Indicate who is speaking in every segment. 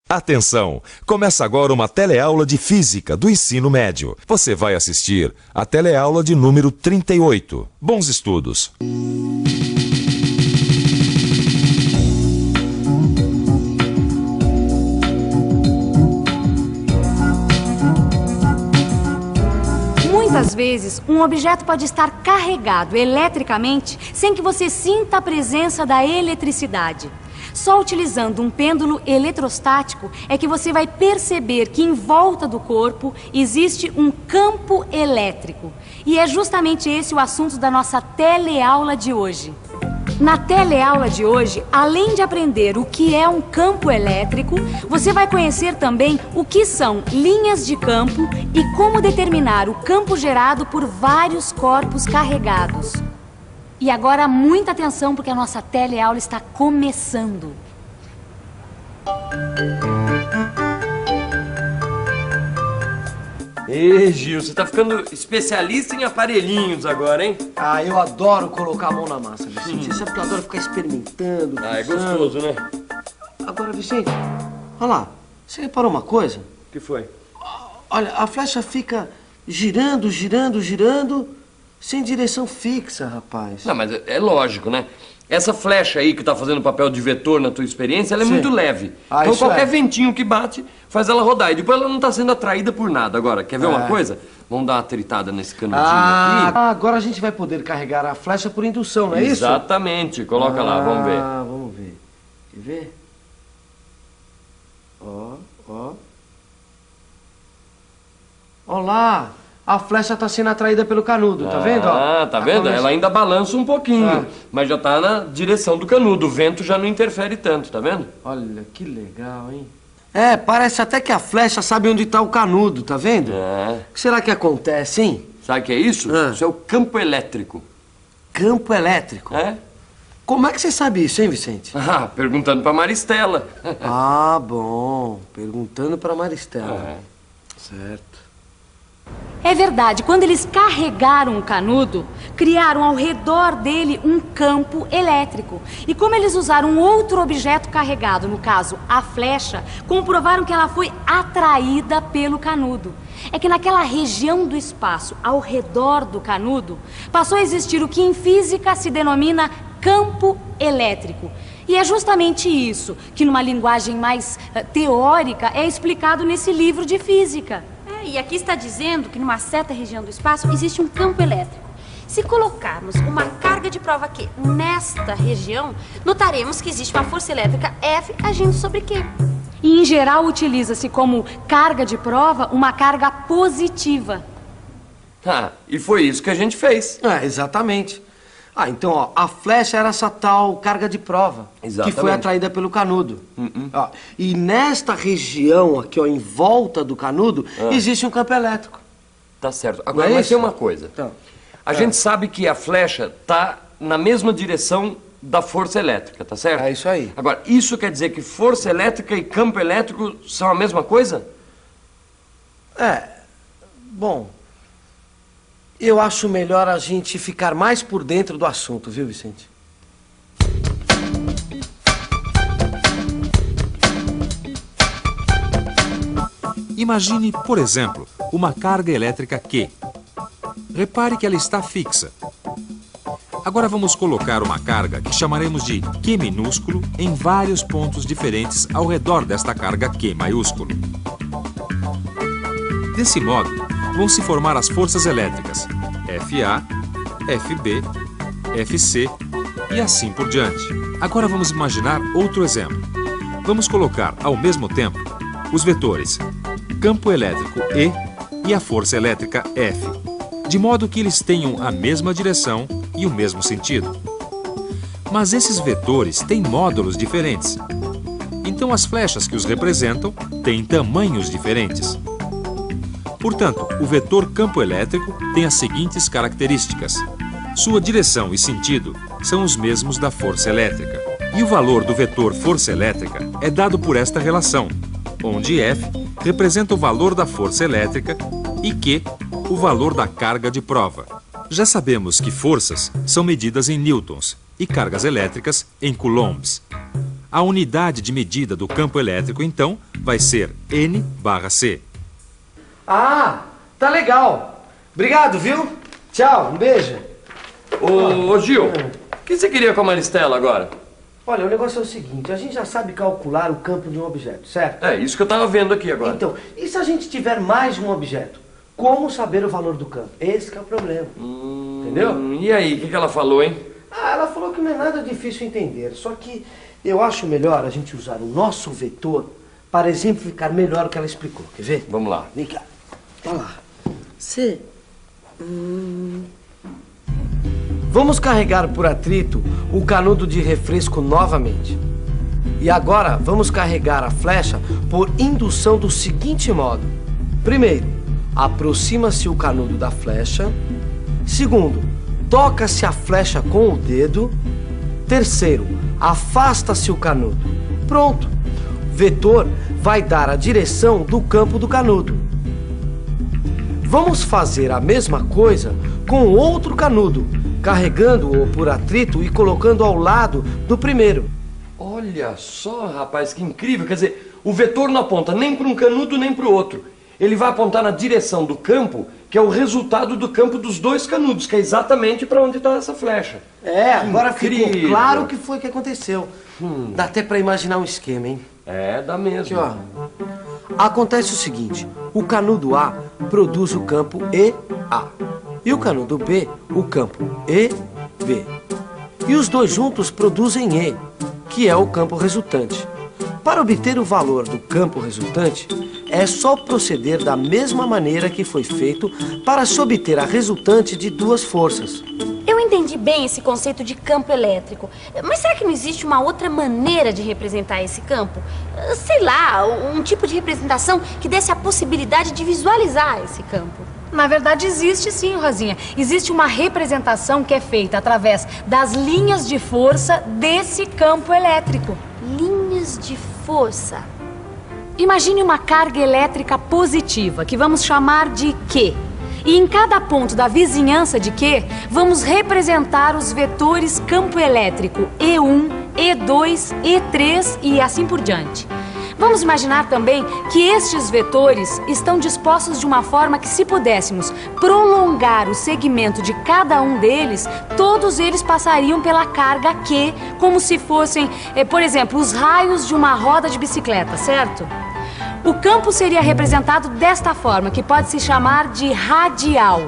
Speaker 1: Atenção! Começa agora uma teleaula de Física do Ensino Médio. Você vai assistir a teleaula de número 38. Bons estudos!
Speaker 2: Muitas vezes, um objeto pode estar carregado eletricamente sem que você sinta a presença da eletricidade. Só utilizando um pêndulo eletrostático é que você vai perceber que em volta do corpo existe um campo elétrico. E é justamente esse o assunto da nossa teleaula de hoje. Na teleaula de hoje, além de aprender o que é um campo elétrico, você vai conhecer também o que são linhas de campo e como determinar o campo gerado por vários corpos carregados. E agora, muita atenção, porque a nossa teleaula está começando.
Speaker 3: Ei, Gil, você tá ficando especialista em aparelhinhos agora, hein?
Speaker 4: Ah, eu adoro colocar a mão na massa, Vicente. Você sabe que eu adoro ficar experimentando.
Speaker 3: Ah, é gostoso, né?
Speaker 4: Agora, Vicente, olha lá. Você reparou uma coisa?
Speaker 3: O que foi?
Speaker 4: Olha, a flecha fica girando, girando, girando, sem direção fixa, rapaz.
Speaker 3: Não, mas é lógico, né? Essa flecha aí que tá fazendo papel de vetor na tua experiência, ela é muito leve. Então qualquer ventinho que bate faz ela rodar. E depois ela não tá sendo atraída por nada. Agora, quer ver uma coisa? Vamos dar uma tritada nesse canudinho aqui.
Speaker 4: Agora a gente vai poder carregar a flecha por indução, não é isso?
Speaker 3: Exatamente. Coloca lá, vamos ver.
Speaker 4: Vamos ver. Quer ver? Ó. Ó lá. A flecha tá sendo atraída pelo canudo, tá vendo?
Speaker 3: Tá vendo? Ela ainda balança um pouquinho, mas já tá na direção do canudo. O vento já não interfere tanto, tá vendo?
Speaker 4: Olha, que legal, hein? É, parece até que a flecha sabe onde tá o canudo, tá vendo? O que será que acontece, hein?
Speaker 3: Sabe o que é isso? Isso é o campo elétrico.
Speaker 4: Campo elétrico?
Speaker 3: É?
Speaker 4: Como é que você sabe isso, hein, Vicente?
Speaker 3: Perguntando pra Maristela.
Speaker 4: Bom. Perguntando pra Maristela. Certo.
Speaker 2: É verdade, quando eles carregaram o canudo, criaram ao redor dele um campo elétrico. E como eles usaram um outro objeto carregado, no caso, a flecha, comprovaram que ela foi atraída pelo canudo. É que naquela região do espaço, ao redor do canudo, passou a existir o que em física se denomina campo elétrico. E é justamente isso que, numa linguagem mais teórica, é explicado nesse livro de física.
Speaker 5: E aqui está dizendo que numa certa região do espaço existe um campo elétrico. Se colocarmos uma carga de prova Q nesta região, notaremos que existe uma força elétrica F agindo sobre Q.
Speaker 2: E, em geral, utiliza-se como carga de prova uma carga positiva.
Speaker 3: E foi isso que a gente fez.
Speaker 4: Exatamente. Então, ó, a flecha era essa tal carga de prova.
Speaker 3: Exatamente.
Speaker 4: Que foi atraída pelo canudo. E nesta região aqui, ó, em volta do canudo, existe um campo elétrico.
Speaker 3: Tá certo. Agora, mas tem uma coisa.
Speaker 4: Então,
Speaker 3: a gente sabe que a flecha tá na mesma direção da força elétrica, tá certo?
Speaker 4: É isso aí.
Speaker 3: Agora, isso quer dizer que força elétrica e campo elétrico são a mesma coisa?
Speaker 4: Bom... Eu acho melhor a gente ficar mais por dentro do assunto, viu, Vicente?
Speaker 1: Imagine, por exemplo, uma carga elétrica Q. Repare que ela está fixa. Agora vamos colocar uma carga que chamaremos de Q minúsculo em vários pontos diferentes ao redor desta carga Q maiúsculo. Desse modo, vão se formar as forças elétricas FA, FB, FC e assim por diante. Agora vamos imaginar outro exemplo. Vamos colocar, ao mesmo tempo, os vetores campo elétrico E e a força elétrica F, de modo que eles tenham a mesma direção e o mesmo sentido. Mas esses vetores têm módulos diferentes. Então as flechas que os representam têm tamanhos diferentes. Portanto, o vetor campo elétrico tem as seguintes características. Sua direção e sentido são os mesmos da força elétrica. E o valor do vetor força elétrica é dado por esta relação, onde F representa o valor da força elétrica e Q o valor da carga de prova. Já sabemos que forças são medidas em newtons e cargas elétricas em coulombs. A unidade de medida do campo elétrico, então, vai ser N/C.
Speaker 4: Ah, tá legal. Obrigado, viu? Tchau, um beijo.
Speaker 3: Ô Gil, o que você queria com a Maristela agora?
Speaker 4: Olha, o negócio é o seguinte, a gente já sabe calcular o campo de um objeto, certo?
Speaker 3: É, isso que eu tava vendo aqui agora.
Speaker 4: Então, e se a gente tiver mais de um objeto? Como saber o valor do campo? Esse que é o problema. Entendeu?
Speaker 3: E aí, o que ela falou, hein?
Speaker 4: Ah, ela falou que não é nada difícil entender, só que eu acho melhor a gente usar o nosso vetor para exemplificar melhor o que ela explicou. Quer ver?
Speaker 3: Vamos lá.
Speaker 4: Vem cá. Olha lá. Vamos carregar por atrito o canudo de refresco novamente. E agora vamos carregar a flecha por indução do seguinte modo. Primeiro, aproxima-se o canudo da flecha. Segundo, toca-se a flecha com o dedo. Terceiro, afasta-se o canudo. Pronto. O vetor vai dar a direção do campo do canudo. Vamos fazer a mesma coisa com outro canudo, carregando-o por atrito e colocando ao lado do primeiro.
Speaker 3: Olha só, rapaz, que incrível. Quer dizer, o vetor não aponta nem para um canudo nem para o outro. Ele vai apontar na direção do campo, que é o resultado do campo dos dois canudos, que é exatamente para onde está essa flecha.
Speaker 4: É, agora
Speaker 3: incrível.
Speaker 4: Ficou claro o que foi que aconteceu. Dá até para imaginar um esquema, hein?
Speaker 3: É, dá mesmo.
Speaker 4: Aqui, ó. Acontece o seguinte, o canudo A produz o campo EA e o canudo B o campo EB. E os dois juntos produzem E, que é o campo resultante. Para obter o valor do campo resultante, é só proceder da mesma maneira que foi feito para se obter a resultante de duas forças.
Speaker 5: Eu entendi bem esse conceito de campo elétrico, mas será que não existe uma outra maneira de representar esse campo? Sei lá, um tipo de representação que desse a possibilidade de visualizar esse campo.
Speaker 2: Na verdade, existe sim, Rosinha. Existe uma representação que é feita através das linhas de força desse campo elétrico.
Speaker 5: Linhas de força.
Speaker 2: Imagine uma carga elétrica positiva, que vamos chamar de Q. E em cada ponto da vizinhança de Q, vamos representar os vetores campo elétrico E1, E2, E3 e assim por diante. Vamos imaginar também que estes vetores estão dispostos de uma forma que, se pudéssemos prolongar o segmento de cada um deles, todos eles passariam pela carga Q, como se fossem, por exemplo, os raios de uma roda de bicicleta, certo? O campo seria representado desta forma, que pode se chamar de radial.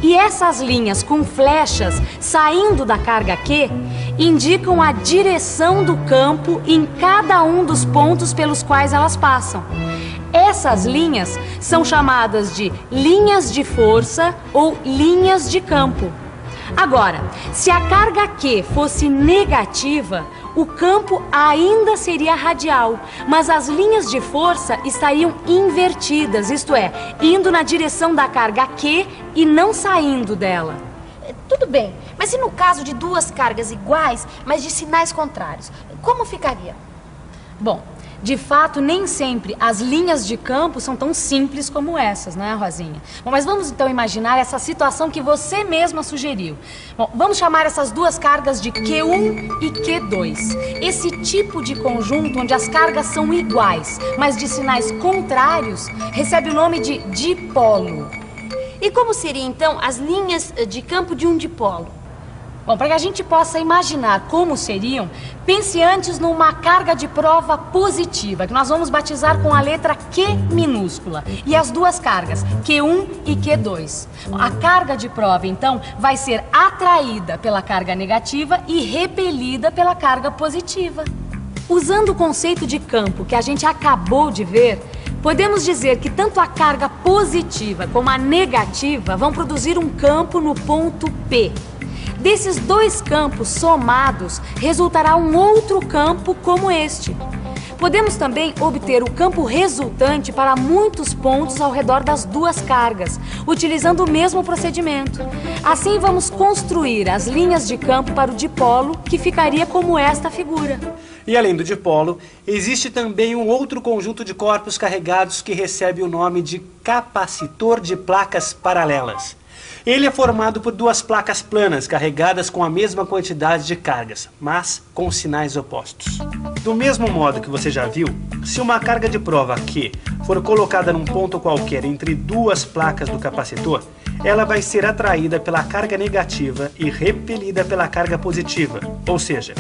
Speaker 2: E essas linhas com flechas saindo da carga Q indicam a direção do campo em cada um dos pontos pelos quais elas passam. Essas linhas são chamadas de linhas de força ou linhas de campo. Agora, se a carga Q fosse negativa, o campo ainda seria radial, mas as linhas de força estariam invertidas, isto é, indo na direção da carga Q e não saindo dela.
Speaker 5: Tudo bem, mas e no caso de duas cargas iguais, mas de sinais contrários? Como ficaria?
Speaker 2: Bom, de fato, nem sempre as linhas de campo são tão simples como essas, né, Rosinha? Bom, mas vamos então imaginar essa situação que você mesma sugeriu. Bom, vamos chamar essas duas cargas de Q1 e Q2. Esse tipo de conjunto onde as cargas são iguais, mas de sinais contrários, recebe o nome de dipolo.
Speaker 5: E como seriam então as linhas de campo de um dipolo?
Speaker 2: Bom, para que a gente possa imaginar como seriam, pense antes numa carga de prova positiva, que nós vamos batizar com a letra Q minúscula. E as duas cargas, Q1 e Q2. A carga de prova, então, vai ser atraída pela carga negativa e repelida pela carga positiva. Usando o conceito de campo que a gente acabou de ver, podemos dizer que tanto a carga positiva como a negativa vão produzir um campo no ponto P. Desses dois campos somados, resultará um outro campo como este. Podemos também obter o campo resultante para muitos pontos ao redor das duas cargas, utilizando o mesmo procedimento. Assim, vamos construir as linhas de campo para o dipolo, que ficaria como esta figura.
Speaker 6: E além do dipolo, existe também um outro conjunto de corpos carregados que recebe o nome de capacitor de placas paralelas. Ele é formado por duas placas planas carregadas com a mesma quantidade de cargas, mas com sinais opostos. Do mesmo modo que você já viu, se uma carga de prova Q for colocada num ponto qualquer entre duas placas do capacitor, ela vai ser atraída pela carga negativa e repelida pela carga positiva, ou seja,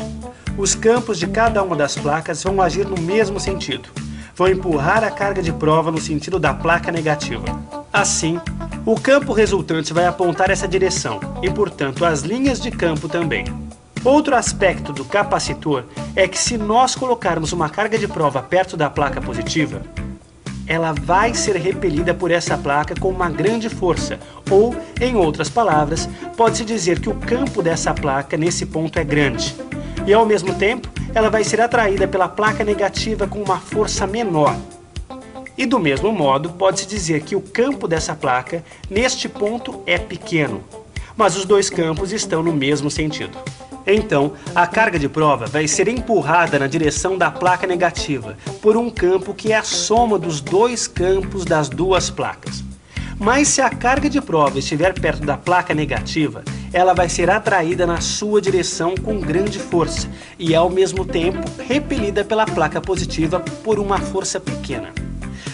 Speaker 6: os campos de cada uma das placas vão agir no mesmo sentido. Vão empurrar a carga de prova no sentido da placa negativa. Assim, o campo resultante vai apontar essa direção e, portanto, as linhas de campo também. Outro aspecto do capacitor é que se nós colocarmos uma carga de prova perto da placa positiva, ela vai ser repelida por essa placa com uma grande força, ou, em outras palavras, pode-se dizer que o campo dessa placa nesse ponto é grande. E, ao mesmo tempo, ela vai ser atraída pela placa negativa com uma força menor. E, do mesmo modo, pode-se dizer que o campo dessa placa, neste ponto, é pequeno. Mas os dois campos estão no mesmo sentido. Então, a carga de prova vai ser empurrada na direção da placa negativa por um campo que é a soma dos dois campos das duas placas. Mas se a carga de prova estiver perto da placa negativa, ela vai ser atraída na sua direção com grande força e, ao mesmo tempo, repelida pela placa positiva por uma força pequena.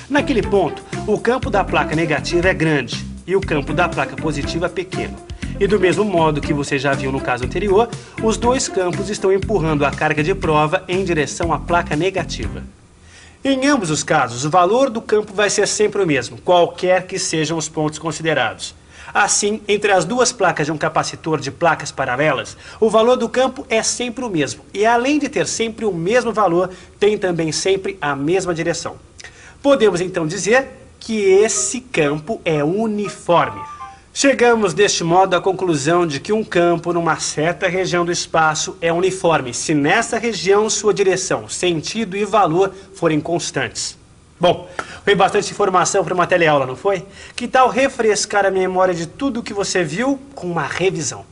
Speaker 6: Naquele ponto, o campo da placa negativa é grande e o campo da placa positiva é pequeno. E do mesmo modo que você já viu no caso anterior, os dois campos estão empurrando a carga de prova em direção à placa negativa. Em ambos os casos, o valor do campo vai ser sempre o mesmo, qualquer que sejam os pontos considerados. Assim, entre as duas placas de um capacitor de placas paralelas, o valor do campo é sempre o mesmo. E além de ter sempre o mesmo valor, tem também sempre a mesma direção. Podemos então dizer que esse campo é uniforme. Chegamos deste modo à conclusão de que um campo numa certa região do espaço é uniforme se nessa região sua direção, sentido e valor forem constantes. Bom, foi bastante informação para uma teleaula, não foi? Que tal refrescar a memória de tudo o que você viu com uma revisão?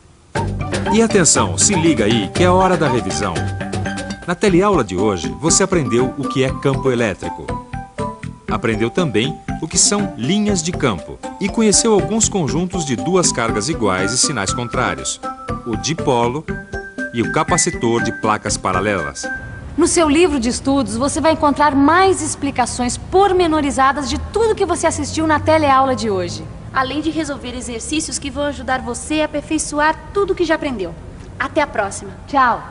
Speaker 1: E atenção, se liga aí que é hora da revisão. Na teleaula de hoje, você aprendeu o que é campo elétrico. Aprendeu também o que são linhas de campo e conheceu alguns conjuntos de duas cargas iguais e sinais contrários, o dipolo e o capacitor de placas paralelas.
Speaker 2: No seu livro de estudos, você vai encontrar mais explicações pormenorizadas de tudo que você assistiu na teleaula de hoje.
Speaker 5: Além de resolver exercícios que vão ajudar você a aperfeiçoar tudo que já aprendeu. Até a próxima.
Speaker 2: Tchau.